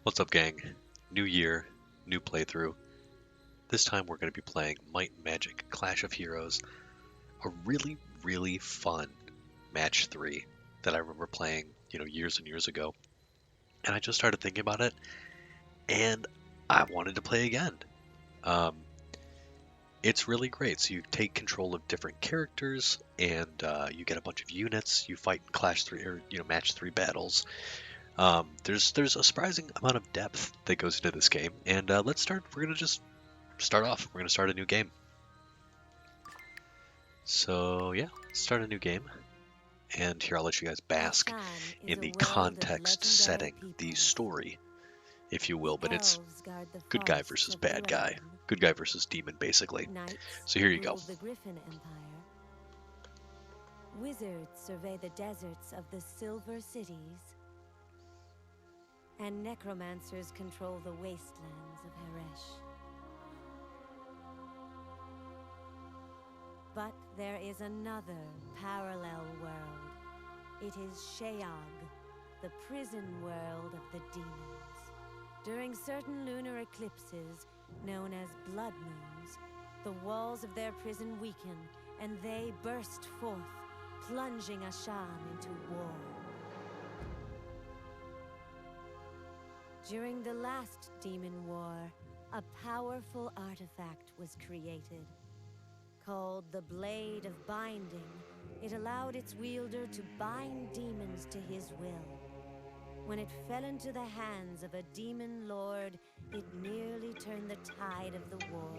What's up, gang? New year, new playthrough. This time we're going to be playing Might and Magic Clash of Heroes, a really, really fun match 3 that I remember playing, years and years ago. And I just started thinking about it, and I wanted to play again. It's really great. So you take control of different characters, and you get a bunch of units. You fight in Clash 3 or match 3 battles. There's a surprising amount of depth that goes into this game, and let's start. We're gonna just start off. We're gonna start a new game. So yeah, start a new game, and here I'll let you guys bask in the context setting, the story, if you will. But it's good guy versus bad guy, good guy versus demon, basically. So here you go. Wizards survey the deserts of the Silver Cities, and necromancers control the wastelands of Heresh. But there is another parallel world. It is Sheog, the prison world of the demons. During certain lunar eclipses, known as blood moons, the walls of their prison weaken, and they burst forth, plunging Asham into war. During the last demon war, a powerful artifact was created. Called the Blade of Binding, it allowed its wielder to bind demons to his will. When it fell into the hands of a demon lord, it nearly turned the tide of the war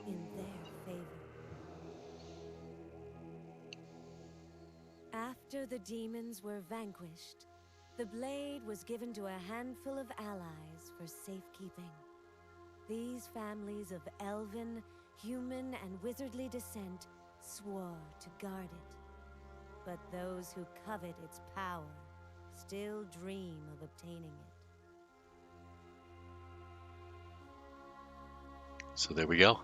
in their favor. After the demons were vanquished, the blade was given to a handful of allies for safekeeping. These families of elven, human, and wizardly descent swore to guard it. But those who covet its power still dream of obtaining it. So there we go.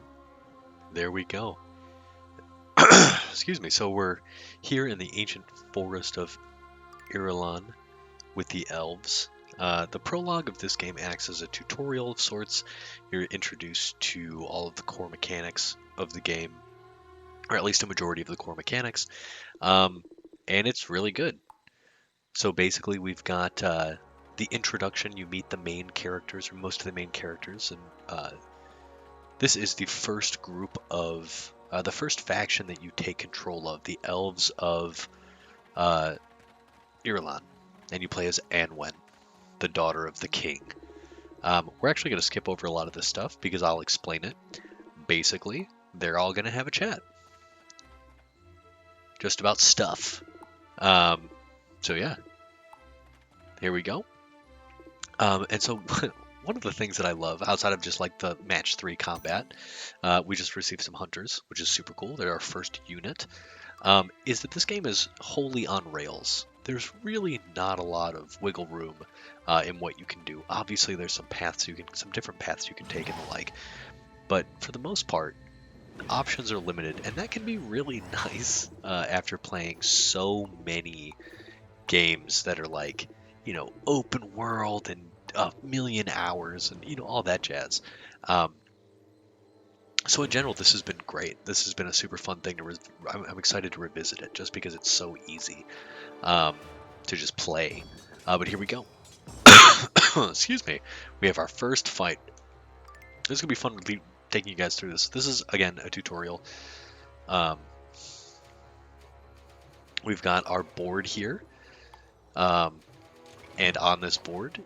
There we go. Excuse me. So we're here in the ancient forest of Irulan with the elves. The prologue of this game acts as a tutorial of sorts. You're introduced to all of the core mechanics of the game, or at least a majority of the core mechanics, and it's really good. So basically we've got the introduction. You meet the main characters, or most of the main characters, and this is the first group of, the first faction that you take control of, the elves of Irulan, and you play as Anwen, the daughter of the king. We're actually going to skip over a lot of this stuff because I'll explain it. Basically, they're all going to have a chat. Just about stuff. So yeah, here we go. And so one of the things that I love, outside of just like the match 3 combat, we just received some hunters, which is super cool. They're our first unit. Is that this game is wholly on rails. There's really not a lot of wiggle room in what you can do. Obviously, there's some different paths you can take and the like, but for the most part, options are limited, and that can be really nice after playing so many games that are like, open world and a million hours and all that jazz. So in general, this has been great. This has been a super fun thing I'm excited to revisit it just because it's so easy to just play. But here we go. Excuse me. We have our first fight. This is going to be fun taking you guys through this. This is, again, a tutorial. We've got our board here. And on this board,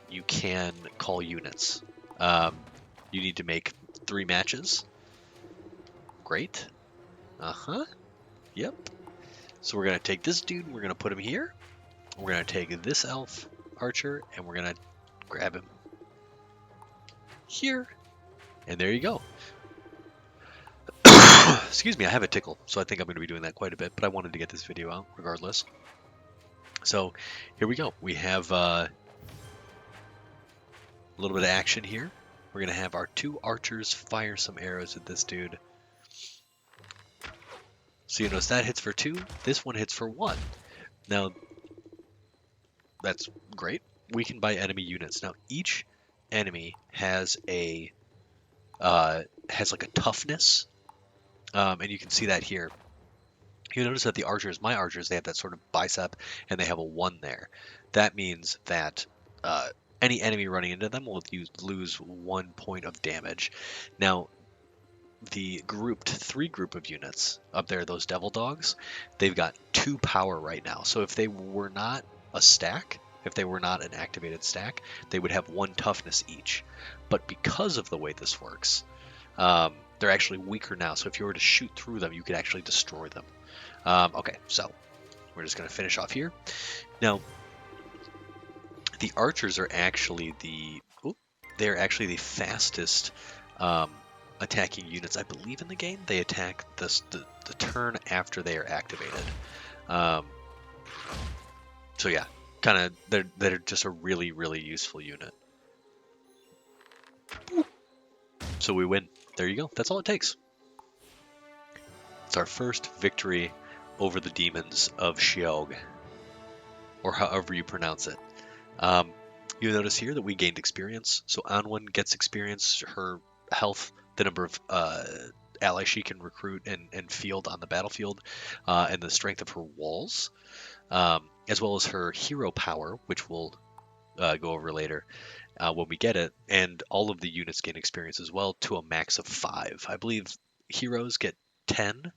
you can call units. You need to make 3 matches. Great. Yep. So we're going to take this dude, and we're going to put him here. We're going to take this elf archer, and we're going to grab him here. And there you go. Excuse me, I have a tickle, so I think I'm going to be doing that quite a bit, but I wanted to get this video out regardless. So here we go. We have a little bit of action here. We're going to have our 2 archers fire some arrows at this dude. So you notice that hits for 2. This one hits for 1. Now, that's great. We can buy enemy units. Now, each enemy has a has like a toughness, and you can see that here. You notice that the archers, my archers, they have that sort of bicep, and they have a 1 there. That means that any enemy running into them will lose 1 point of damage. Now, the grouped 3 group of units up there, those devil dogs, they've got 2 power right now. So if they were not a stack, if they were not an activated stack, they would have 1 toughness each. But because of the way this works, they're actually weaker now. So if you were to shoot through them, you could actually destroy them. Okay, so we're just going to finish off here. Now, the archers are actually they're actually the fastest attacking units, I believe, in the game. They attack the turn after they are activated. So yeah, kind of they're just a really, really useful unit. So we win. There you go. That's all it takes. It's our first victory over the demons of Sheog, or however you pronounce it. You notice here that we gained experience. So Anwen gets experience, her health, the number of allies she can recruit and field on the battlefield, and the strength of her walls, as well as her hero power, which we'll go over later when we get it. And all of the units gain experience as well to a max of 5. I believe heroes get 10.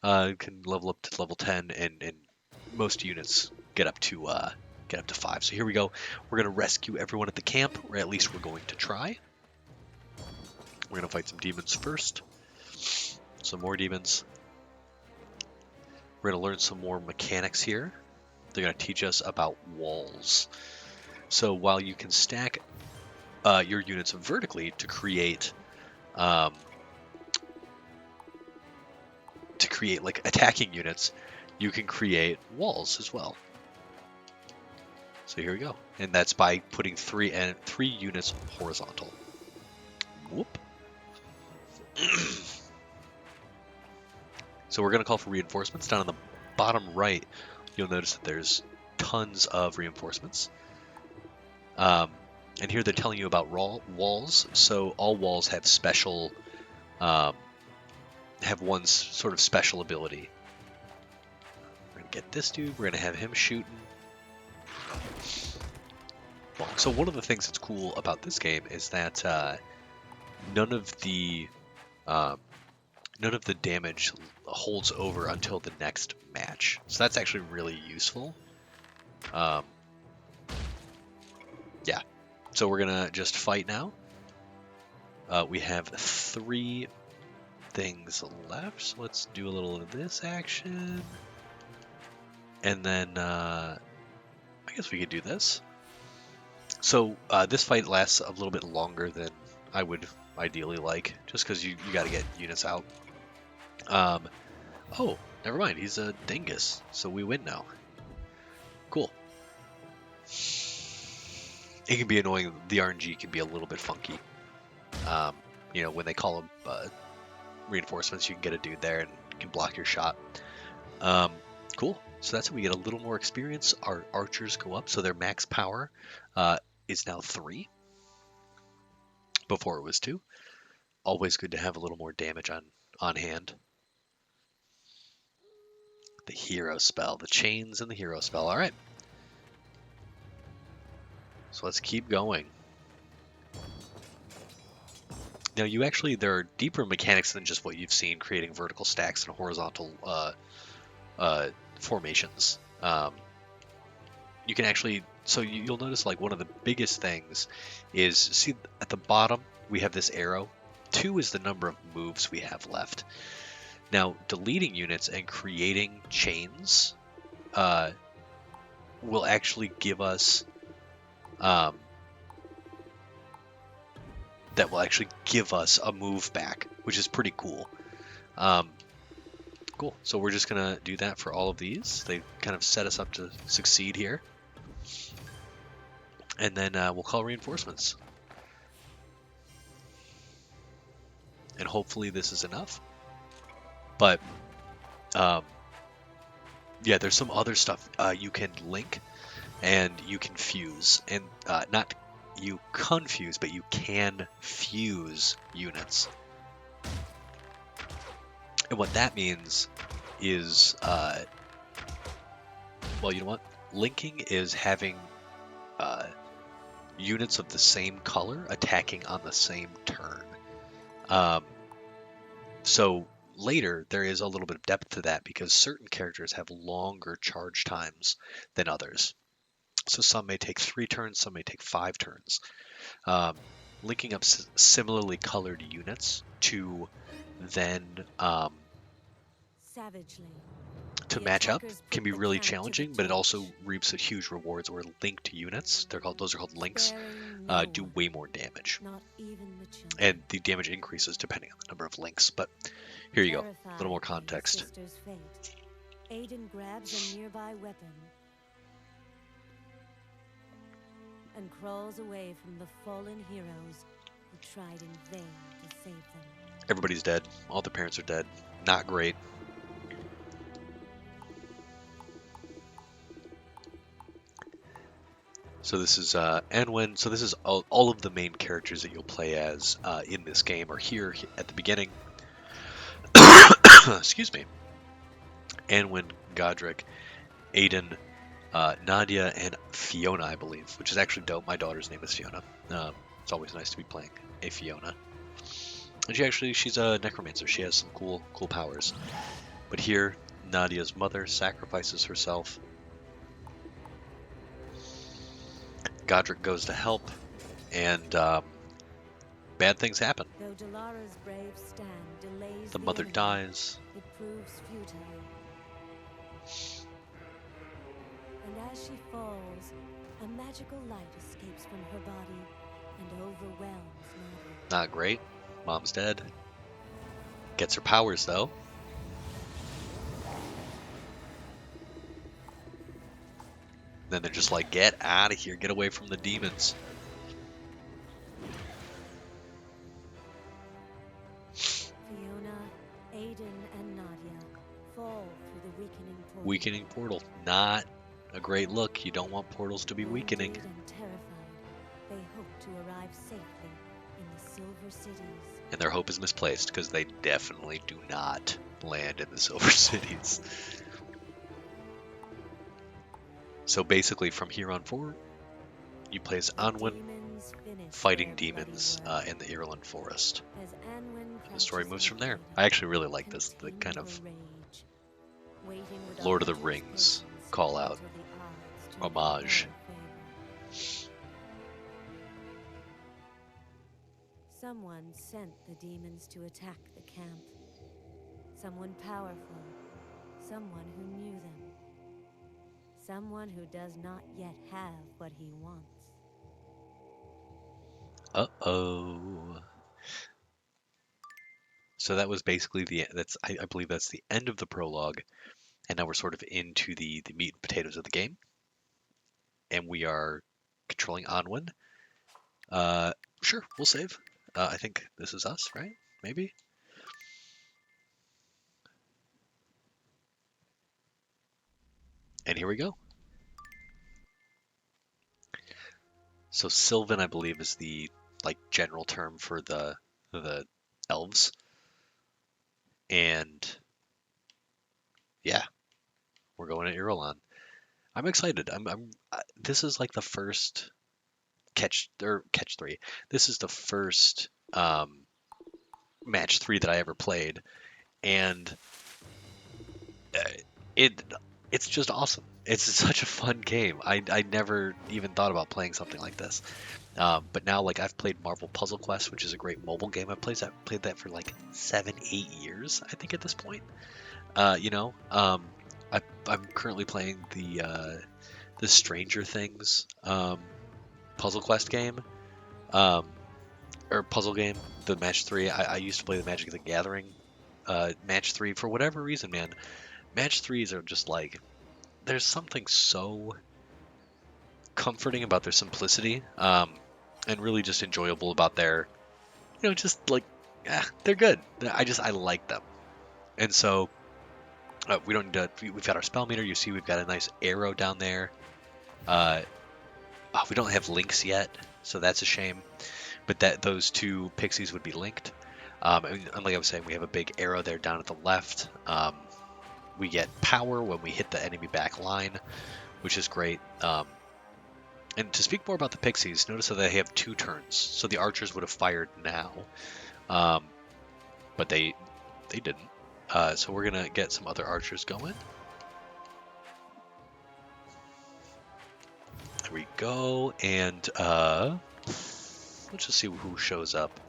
Can level up to level 10, and most units get up to 5. So here we go. We're gonna rescue everyone at the camp, or at least we're going to try. We're gonna fight some demons first. Some more demons. We're gonna learn some more mechanics here. They're gonna teach us about walls. So while you can stack your units vertically to create like attacking units, you can create walls as well. So here we go, and that's by putting 3 units horizontal. Whoop. So we're gonna call for reinforcements. Down on the bottom right, you'll notice that there's tons of reinforcements. And here they're telling you about walls. So all walls have special, have one sort of special ability. We're gonna get this dude. We're gonna have him shooting. Well, so one of the things that's cool about this game is that none of the damage holds over until the next match. So that's actually really useful. Yeah. So we're gonna just fight now. We have 3 things left, so let's do a little of this action, and then I guess we could do this. So this fight lasts a little bit longer than I would ideally like, just because you got to get units out. Oh, never mind, he's a dingus, so we win now. Cool. It can be annoying. The RNG can be a little bit funky. You know, when they call them reinforcements, you can get a dude there and can block your shot. Cool. So that's how we get a little more experience. Our archers go up, so their max power is now 3. Before it was 2. Always good to have a little more damage on hand. The hero spell, the chains and the hero spell. All right. So let's keep going. Now there are deeper mechanics than just what you've seen, creating vertical stacks and horizontal formations. You can actually, so you'll notice like one of the biggest things is, see at the bottom, we have this arrow. 2 is the number of moves we have left. Now, deleting units and creating chains will actually give us, that will actually give us a move back, which is pretty cool. Cool. So we're just going to do that for all of these. They kind of set us up to succeed here. And then we'll call reinforcements. And hopefully this is enough. But, yeah, there's some other stuff you can link and you can fuse. And not you confuse, but you can fuse units. And what that means is, well, you know what? Linking is having units of the same color attacking on the same turn. So later, there is a little bit of depth to that because certain characters have longer charge times than others. So some may take 3 turns, some may take 5 turns. Linking up similarly colored units to then Savagely. to The match up attackers can put be the really camp to the challenging, but it also torch. reaps a huge rewards where linked units, those are called links, Sparing no do one, way more damage. not even the children. And the damage increases depending on the number of links. But here you go, a little more Terrified by his context. sister's fate, Aiden grabs a nearby weapon and crawls away from the fallen heroes who tried in vain to save them. Everybody's dead. All the parents are dead. Not great. So this is Anwen. So this is all of the main characters that you'll play as in this game are here at the beginning. Excuse me. Anwen, Godric, Aiden, Nadia, and Fiona, I believe, which is actually dope. My daughter's name is Fiona. It's always nice to be playing a Fiona. And she's a necromancer. She has some cool powers. But here, Nadia's mother sacrifices herself. Godric goes to help, and bad things happen. Though Dalara's brave stand delays The mother enemy, dies. it proves futile. And as she falls, a magical light escapes from her body and overwhelms Nadia. Not great. Mom's dead. Gets her powers, though. Then they're just like, get out of here. Get away from the demons. Fiona, Aiden, and Nadia fall through the weakening portal. Weakening portal. Not a great look. You don't want portals to be weakening. Wounded and terrified, they hope to arrive safely in the Silver Cities. And their hope is misplaced because they definitely do not land in the Silver Cities. So basically, from here on forward, you play as Anwen Demons finish fighting their demons bloody work. in the Irland Forest. As Anwen The story crouches moves from there. in I actually really like this, the contained kind of rage, waiting with Lord of the arduous Rings patience call out, until the odds turn in homage. their favor. Someone sent the demons to attack the camp. Someone powerful. Someone who knew them. Someone who does not yet have what he wants. Uh-oh. So that was basically I believe that's the end of the prologue, and now we're sort of into the meat and potatoes of the game, and we are controlling Anwen. Sure, we'll save. I think this is us, right? Maybe. And here we go. So Sylvan, I believe, is the general term for the elves. And yeah, we're going to Irulan. I'm excited. This is like the first catch 3. This is the first match 3 that I ever played, and it's just awesome. It's such a fun game. I never even thought about playing something like this. But now, I've played Marvel Puzzle Quest, which is a great mobile game. I've played that for 7-8 years, I think, at this point. I'm currently playing the Stranger Things Puzzle Quest game, or puzzle game, the Match 3. I used to play the Magic the Gathering Match 3 for whatever reason, man. Match 3s are just there's something so comforting about their simplicity, and really just enjoyable about their, they're good. I like them. And so we don't need to. We've got our spell meter. You see, we've got a nice arrow down there. We don't have links yet, so that's a shame. But that those two pixies would be linked. And like I was saying, we have a big arrow there down at the left. We get power when we hit the enemy back line, which is great. And to speak more about the pixies, notice that they have 2 turns, so the archers would have fired now, but they didn't. So we're gonna get some other archers going. There we go, and let's just see who shows up.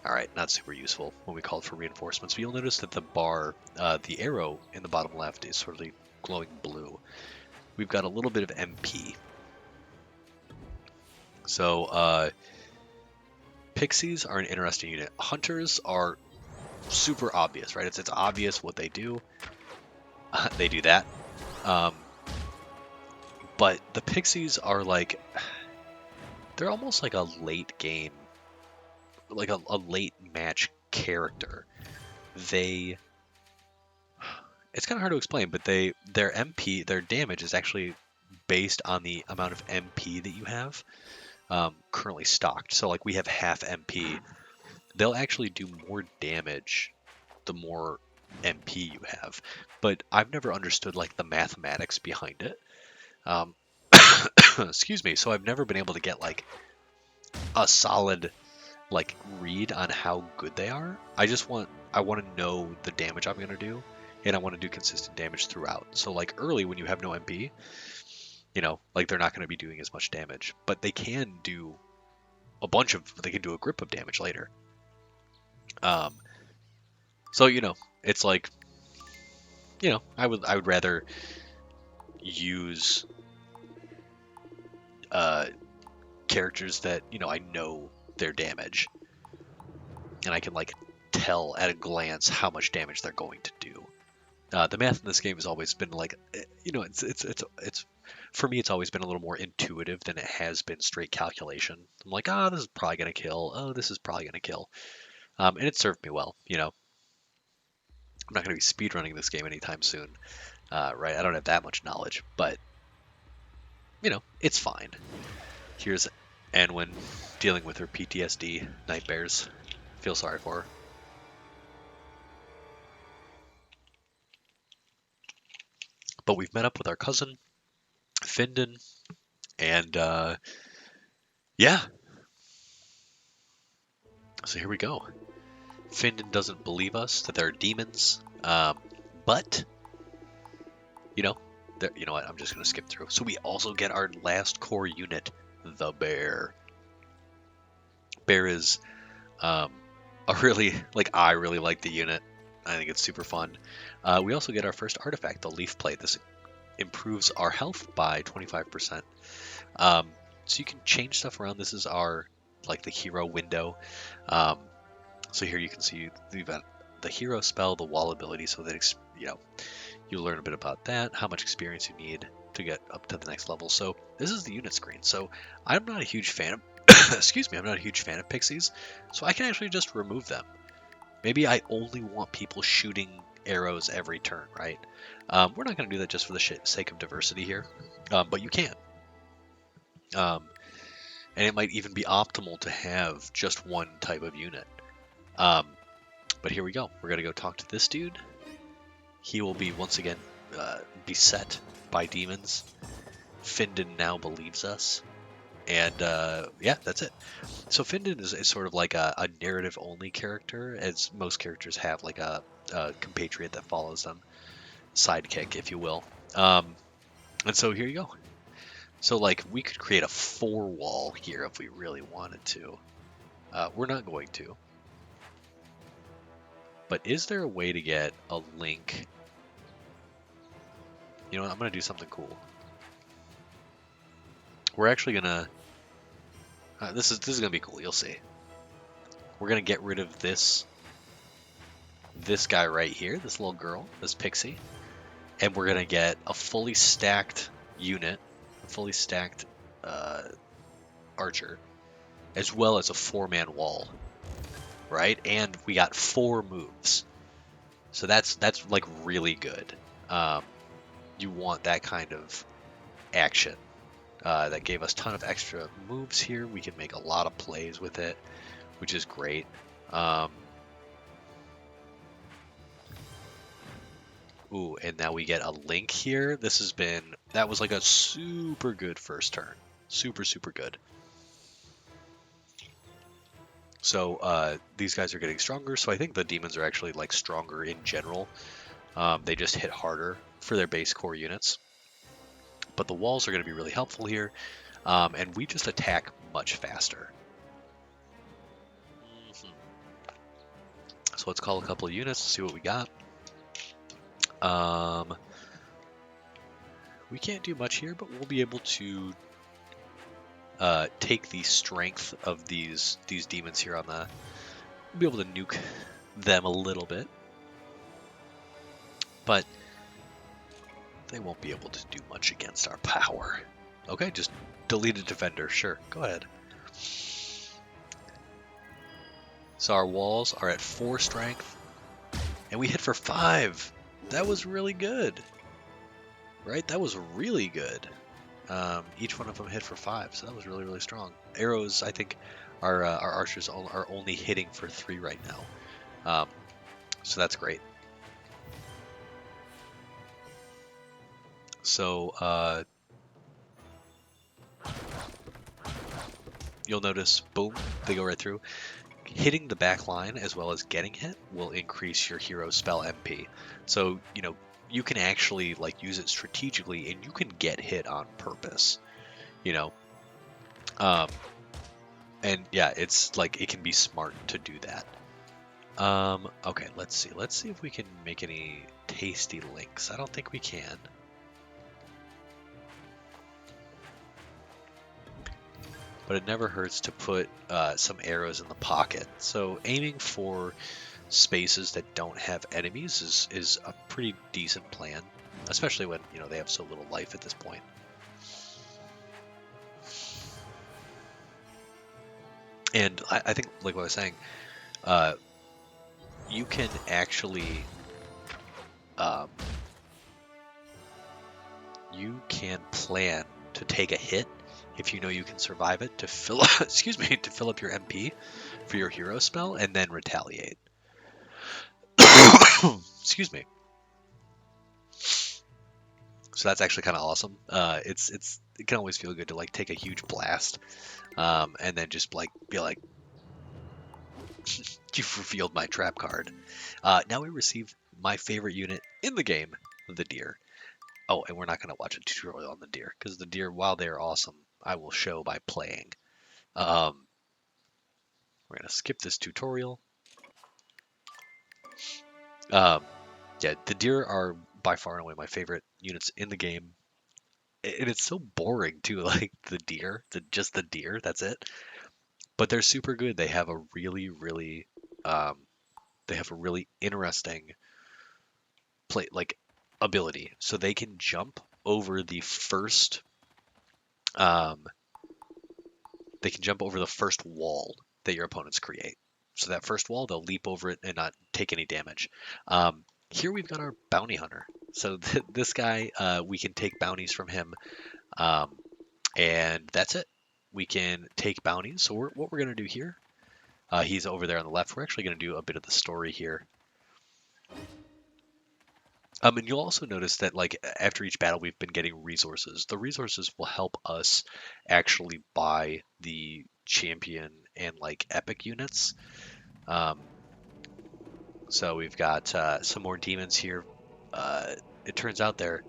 All right, not super useful when we called for reinforcements, but you'll notice that the bar, the arrow in the bottom left is sort of glowing blue. We've got a little bit of MP. So, pixies are an interesting unit. Hunters are super obvious, right? It's obvious what they do. They do that. But the pixies are like, they're almost like a late game, like a late match character. It's kind of hard to explain, but their MP, their damage is actually based on the amount of MP that you have currently stocked. So like we have half MP. They'll actually do more damage the more MP you have. But I've never understood like the mathematics behind it. Excuse me. So I've never been able to get like a solid like read on how good they are. I want to know the damage I'm going to do, and I want to do consistent damage throughout. So like early when you have no MP, you know, like they're not going to be doing as much damage, but they can do they can do a grip of damage later. So, you know, it's like, you know, I would rather use characters that, you know, I know their damage, and I can like tell at a glance how much damage they're going to do. The math in this game has always been like, you know, it's for me, it's always been a little more intuitive than it has been straight calculation. I'm like, this is probably gonna kill. Oh, this is probably gonna kill. And it served me well, you know. I'm not going to be speedrunning this game anytime soon, right? I don't have that much knowledge, but, you know, it's fine. Here's Anwen dealing with her PTSD nightmares. Feel sorry for her. But we've met up with our cousin, Findon, and, yeah. So here we go. Findon doesn't believe us that there are demons, but, you know what, I'm just going to skip through. So we also get our last core unit, the bear. Bear is I really like the unit. I think it's super fun. We also get our first artifact, the leaf plate. This improves our health by 25%. So you can change stuff around. This is our, like, the hero window. So here you can see we've got the hero spell, the wall ability, so that, you know, you learn a bit about that, how much experience you need to get up to the next level. So this is the unit screen. So I'm not a huge fan of, excuse me, I'm not a huge fan of pixies, so I can actually just remove them. Maybe I only want people shooting arrows every turn, right? We're not going to do that just for the sake of diversity here, but you can. And it might even be optimal to have just one type of unit. But here we go. We're going to go talk to this dude. He will be, once again, beset by demons. Findon now believes us. And, yeah, that's it. So Findon is sort of like a narrative-only character, as most characters have, like a compatriot that follows them. Sidekick, if you will. And so here you go. So, like, we could create a 4-wall here if we really wanted to. We're not going to. But is there a way to get a link? You know what? I'm going to do something cool. We're actually going to... this is going to be cool. You'll see. We're going to get rid of this guy right here, this little girl, this pixie. And we're going to get a fully stacked unit, a fully stacked archer, as well as a 4-man wall. Right? And we got 4 moves. So that's like really good. You want that kind of action that gave us a ton of extra moves here. We can make a lot of plays with it, which is great. Ooh, and now we get a link here. That was like a super good first turn. Super, super good. So these guys are getting stronger, so I think the demons are actually like stronger in general. They just hit harder for their base core units. But the walls are going to be really helpful here, and we just attack much faster. So let's call a couple of units to see what we got. We can't do much here, but we'll be able to take the strength of these demons here on the... We'll be able to nuke them a little bit. But they won't be able to do much against our power. Okay, just delete a defender. Sure, go ahead. So our walls are at 4 strength, and we hit for 5. That was really good. Right? That was really good. Each one of them hit for 5, so that was really, really strong. Arrows, I think, our archers are only hitting for 3 right now. So that's great. So you'll notice, boom, they go right through. Hitting the back line as well as getting hit will increase your hero spell MP. So, you know, you can actually like use it strategically, and you can get hit on purpose, you know. And yeah, it's like it can be smart to do that. Okay, let's see if we can make any tasty links. I don't think we can. But it never hurts to put some arrows in the pocket. So aiming for spaces that don't have enemies is a pretty decent plan, especially when, you know, they have so little life at this point. And I think, like what I was saying, you can actually you can plan to take a hit if you know you can survive it to fill up, excuse me, to fill up your MP for your hero spell and then retaliate. Excuse me. So that's actually kind of awesome. It can always feel good to like take a huge blast, and then just like be like, you've revealed my trap card. Now we receive my favorite unit in the game, the deer. Oh, and we're not going to watch a tutorial on the deer, because the deer, while they're awesome, I will show by playing. We're going to skip this tutorial. Yeah, the deer are by far and away my favorite units in the game. And it's so boring too, like the deer, just the deer, that's it. But they're super good. They have a really, really, interesting ability. So they can jump over the first, wall that your opponents create. So that first wall, they'll leap over it and not take any damage. Here we've got our bounty hunter. So this guy, we can take bounties from him, and that's it. We can take bounties. So what we're going to do here, he's over there on the left. We're actually going to do a bit of the story here. And you'll also notice that like after each battle, we've been getting resources. The resources will help us actually buy the champion and like epic units. So we've got some more demons here. It turns out they're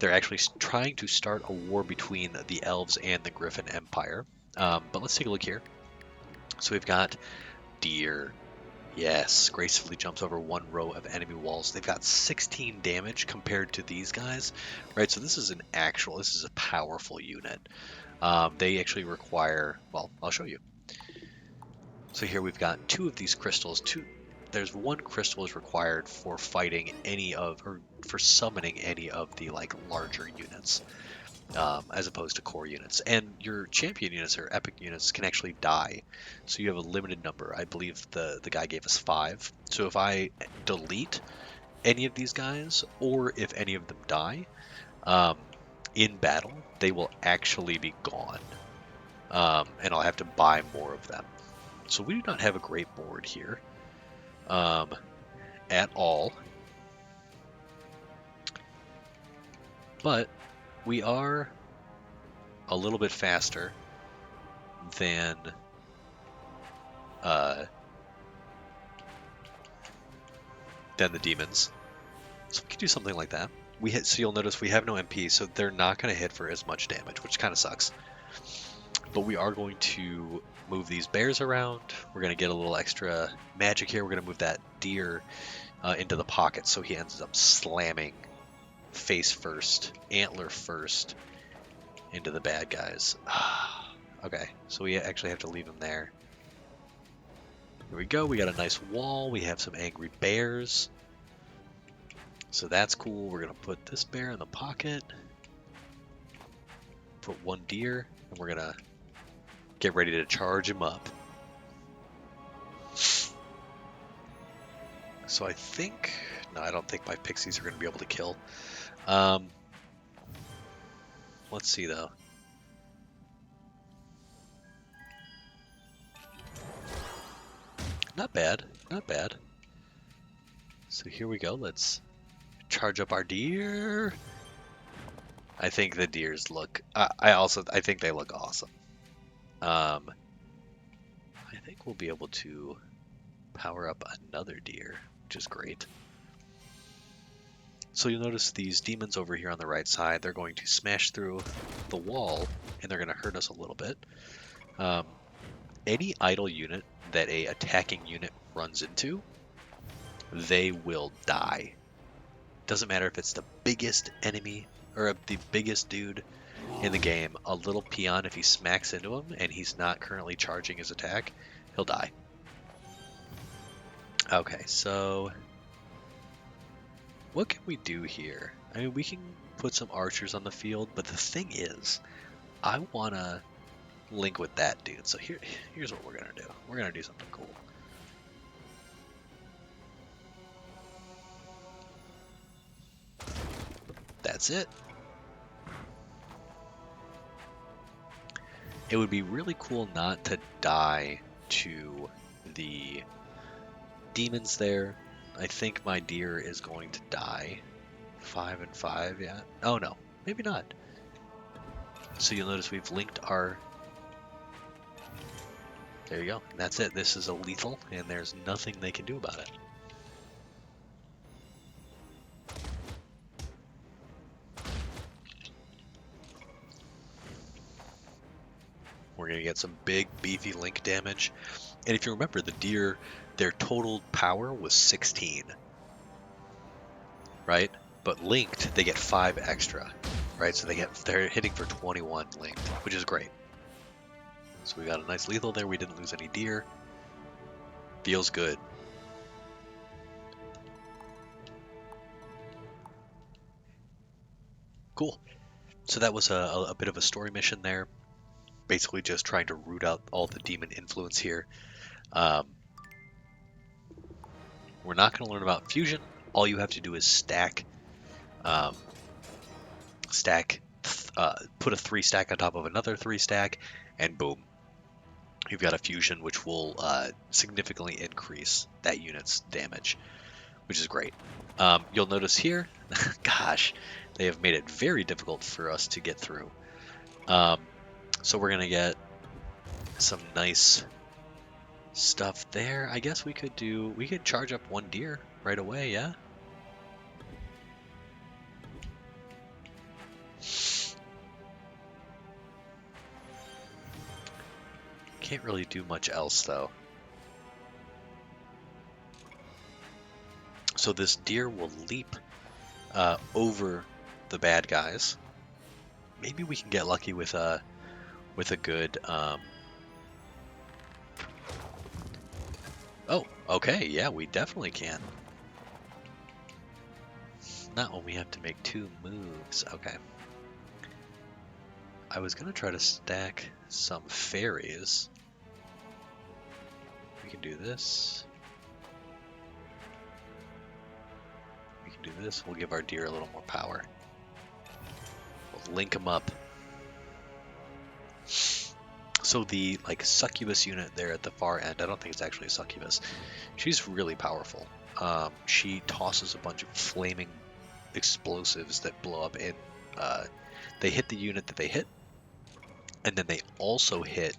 actually trying to start a war between the elves and the Griffin Empire. But let's take a look here. So we've got deer. Yes, gracefully jumps over 1 row of enemy walls. They've got 16 damage compared to these guys, right? So this is a powerful unit. They actually require, well, I'll show you. So here we've got 2 of these crystals. There's 1 crystal is required for fighting for summoning any of the like larger units, as opposed to core units. And your champion units or epic units can actually die. So you have a limited number. I believe the guy gave us 5. So if I delete any of these guys, or if any of them die, in battle, they will actually be gone. And I'll have to buy more of them. So we do not have a great board here at all. But we are a little bit faster than the demons. So we can do something like that. So you'll notice we have no MP, so they're not going to hit for as much damage, which kind of sucks. But we are going to move these bears around. We're going to get a little extra magic here. We're going to move that deer into the pocket, so he ends up slamming face first, antler first, into the bad guys. Okay, so we actually have to leave him there. Here we go. We got a nice wall. We have some angry bears. So that's cool. We're going to put this bear in the pocket. Put one deer, and we're going to get ready to charge him up. So I think... No, I don't think my pixies are going to be able to kill. Let's see, though. Not bad. Not bad. So here we go. Let's charge up our deer. I think the deers look... I think they look awesome. I think we'll be able to power up another deer, which is great. So you'll notice these demons over here on the right side, they're going to smash through the wall, and they're going to hurt us a little bit. Any idle unit that a attacking unit runs into, they will die. Doesn't matter if it's the biggest enemy or the biggest dude in the game. A little peon, if he smacks into him and he's not currently charging his attack, he'll die. Okay, so what can we do here? I mean, we can put some archers on the field, but the thing is, I want to link with that dude. So here's what we're going to do. We're going to do something cool. That's it. It would be really cool not to die to the demons there. I think my deer is going to die. 5 and 5, yeah. Oh no, maybe not. So you'll notice we've linked our... There you go. That's it. This is a lethal, and there's nothing they can do about it. We're going to get some big, beefy link damage. And if you remember, the deer, their total power was 16. Right? But linked, they get 5 extra. Right? So they're hitting for 21 linked, which is great. So we got a nice lethal there. We didn't lose any deer. Feels good. Cool. So that was a bit of a story mission there. Basically just trying to root out all the demon influence here. We're not going to learn about fusion. All you have to do is stack, put a 3 stack on top of another 3 stack, and boom. You've got a fusion which will significantly increase that unit's damage, which is great. You'll notice here, gosh, they have made it very difficult for us to get through. So we're going to get some nice stuff there. I guess we could charge up 1 deer right away, yeah? Can't really do much else though. So this deer will leap over the bad guys. Maybe we can get lucky with a good oh, okay, yeah, we definitely can. Not when we have to make 2 moves. Okay. I was gonna try to stack some fairies. We can do this. We can do this. We'll give our deer a little more power. We'll link them up. So the like succubus unit there at the far end, I don't think it's actually a succubus. She's really powerful. She tosses a bunch of flaming explosives that blow up, and they hit the unit that they hit, and then they also hit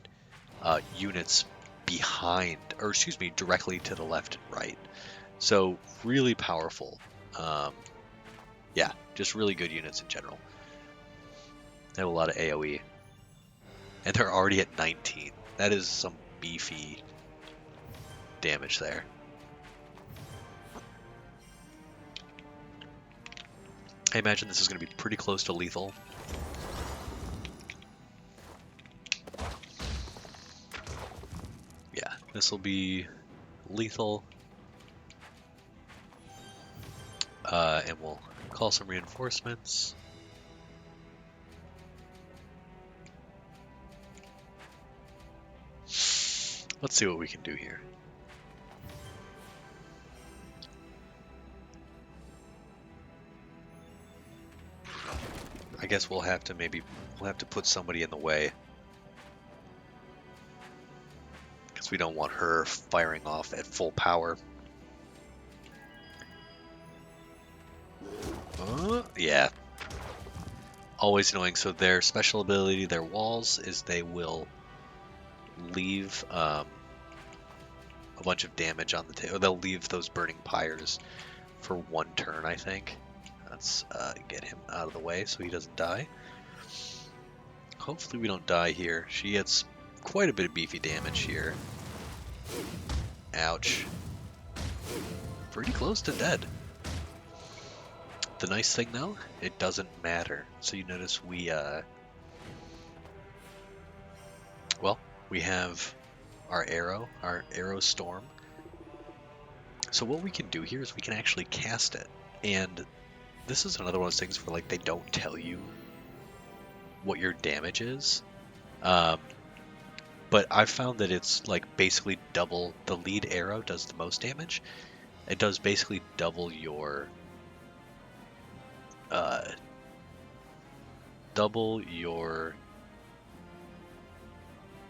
units behind, or excuse me, directly to the left and right. So really powerful. Yeah, just really good units in general. They have a lot of AoE. And they're already at 19. That is some beefy damage there. I imagine this is going to be pretty close to lethal. Yeah, this will be lethal. And we'll call some reinforcements. Let's see what we can do here. I guess we'll have to put somebody in the way, because we don't want her firing off at full power. Yeah. Always annoying. So their special ability, their walls, is they will leave a bunch of damage on the table. They'll leave those burning pyres for one turn, I think. Let's get him out of the way so he doesn't die. Hopefully we don't die here. She gets quite a bit of beefy damage here. Ouch. Pretty close to dead. The nice thing though, it doesn't matter. So you notice we have our arrow storm. So what we can do here is we can actually cast it. And this is another one of those things where like they don't tell you what your damage is. But I've found that it's like basically double. The lead arrow does the most damage. It does basically double your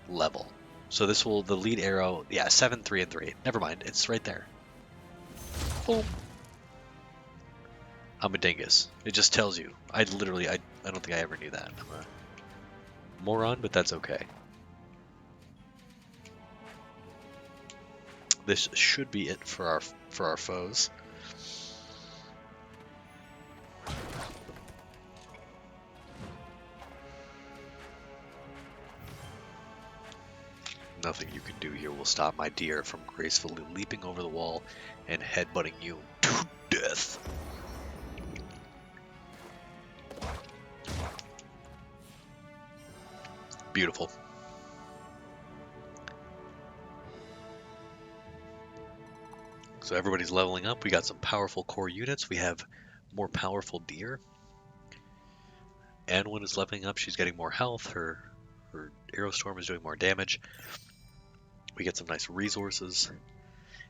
level. So this will, the lead arrow, yeah, 7, 3, and 3. Never mind, it's right there. Boom. I'm a dingus. It just tells you. I don't think I ever knew that. I'm a moron, but that's okay. This should be it for our foes. Nothing you can do here will stop my deer from gracefully leaping over the wall and headbutting you to death. Beautiful. So everybody's leveling up. We got some powerful core units. We have more powerful deer. Anwen is leveling up. She's getting more health. Her arrow storm is doing more damage. We get some nice resources.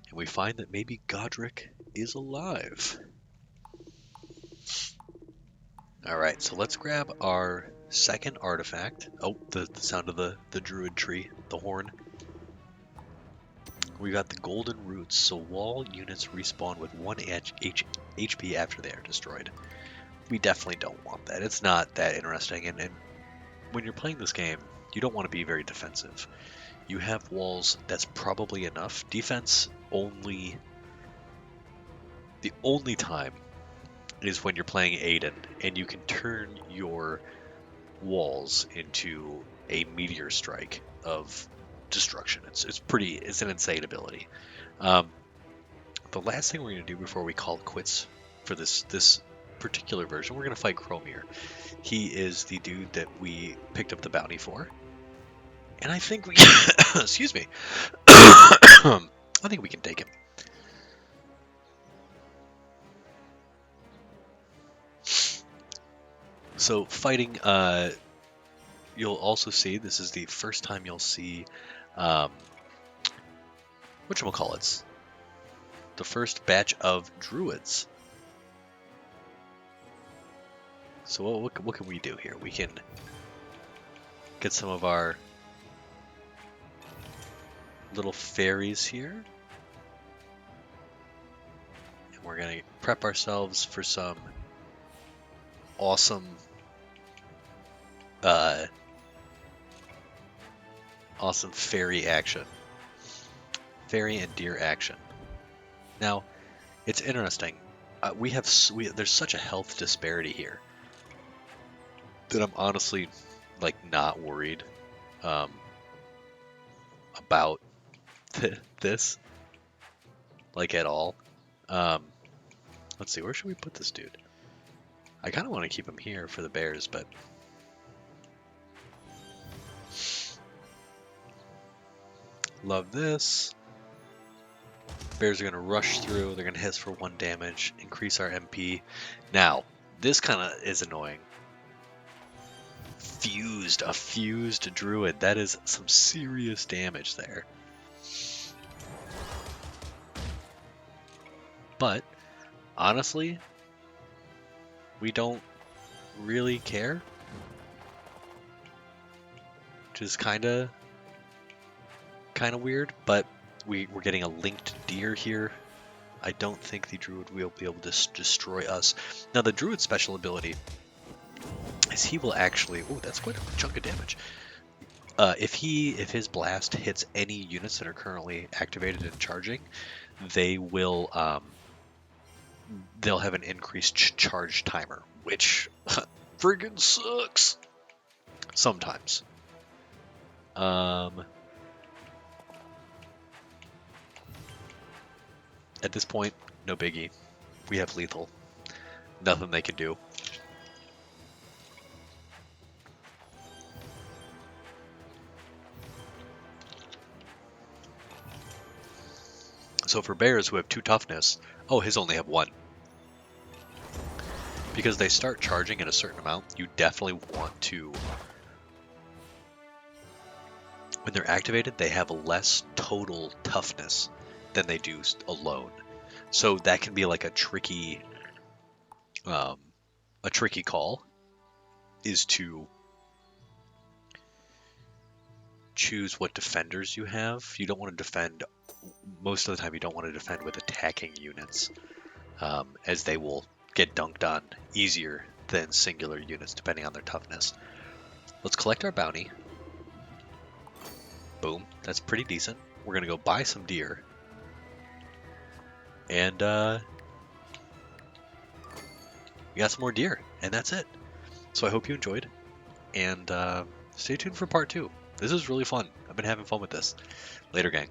And we find that maybe Godric is alive. Alright, so let's grab our second artifact. Oh, the sound of the druid tree, the horn. We got the golden roots, so wall units respawn with 1 HP after they are destroyed. We definitely don't want that. It's not that interesting, and when you're playing this game, you don't want to be very defensive. You have walls, that's probably enough. Defense only... The only time is when you're playing Aiden, and you can turn your walls into a meteor strike of destruction. It's an insane ability. The last thing we're going to do before we call it quits for this particular version, we're going to fight Chromir. He is the dude that we picked up the bounty for. And I think we... Excuse me. I think we can take him. So fighting, you'll also see, this is the first time you'll see, whatchamacallits, the first batch of Druids. So what can we do here? We can get some of our little fairies here. And we're going to prep ourselves for some awesome awesome fairy action. Fairy and deer action. Now, it's interesting. There's such a health disparity here that I'm honestly like not worried about this like at all. Let's see, where should we put this dude? I kind of want to keep him here for the bears, but love this. Bears are going to rush through. They're going to hit us for 1 damage, increase our MP. Now, this kind of is annoying. A fused druid. That is some serious damage there. But, honestly, we don't really care. Which is kind of weird, but we're getting a linked deer here. I don't think the druid will be able to destroy us. Now, the druid special ability is he will actually... Oh, that's quite a chunk of damage. If his blast hits any units that are currently activated and charging, they will they'll have an increased charge timer, which friggin' sucks sometimes. At this point, no biggie. We have lethal. Nothing they can do. So for bears who have 2 toughness, oh, his only have 1. Because they start charging at a certain amount, you definitely want to... When they're activated, they have less total toughness than they do alone. So that can be like a tricky call, is to choose what defenders you have. You don't want to defend, most of the time you don't want to defend with attacking units, as they will get dunked on easier than singular units depending on their toughness. Let's collect our bounty. Boom, that's pretty decent. We're gonna go buy some deer. And we got some more deer, and that's it. So I hope you enjoyed, and stay tuned for part 2. This is really fun. I've been having fun with this. Later, gang.